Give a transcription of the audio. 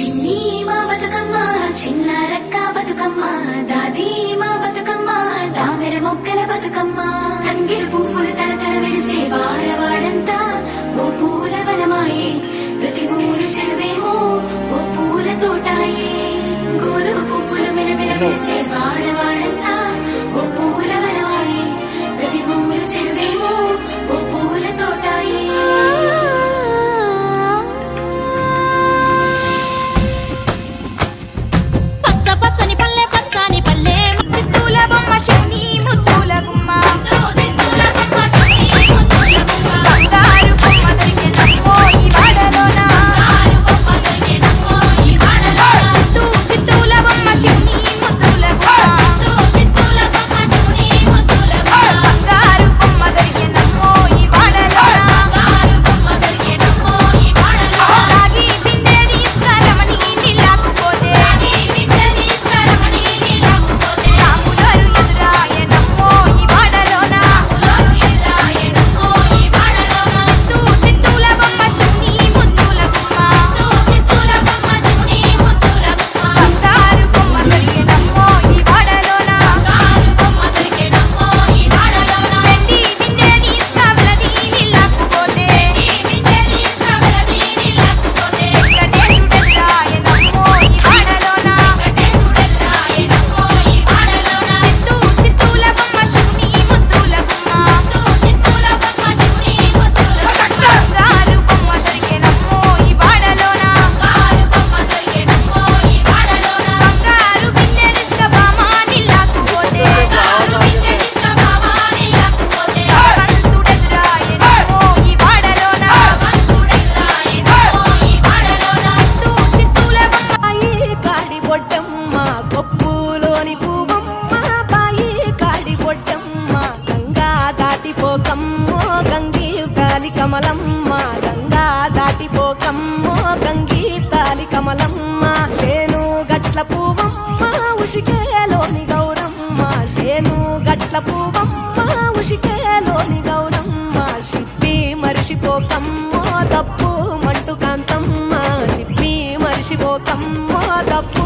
చిన్ని మా బతుకమ్మ చిన్నారక్క బతుకమ్మ దాది మా బతుకమ్మ దామెర మొక్కల బతుకమ్మ తంగిడి పువ్వులు తడతడ మెరిసే వాడవాడంతా ఓ పూల వనమాయే ప్రతి ఊరు చెరువేమో ఓ పూల తోటాయే గోరు పువ్వులు మెరమెర మెరిసే వాడవాడంతా ఓ పూల వనమాయే ప్రతి ఊరు చెరువేమో ఓ పూల తోటాయే కమలమ్మ గంగా దాటిపోకమ్మో గంగీతాలి కమలమ్మ శేను గట్ల పూవమ్మ ఉషికేలోని గౌరమ్మ శేను గట్ల పూవమ్మ ఉషికేలోని గౌరమ్మ షిప్పి మరిషిపోకమ్మో తప్పు మంటు కాంతమ్మ షిప్పి మరిషిపోకమ్మో తప్పు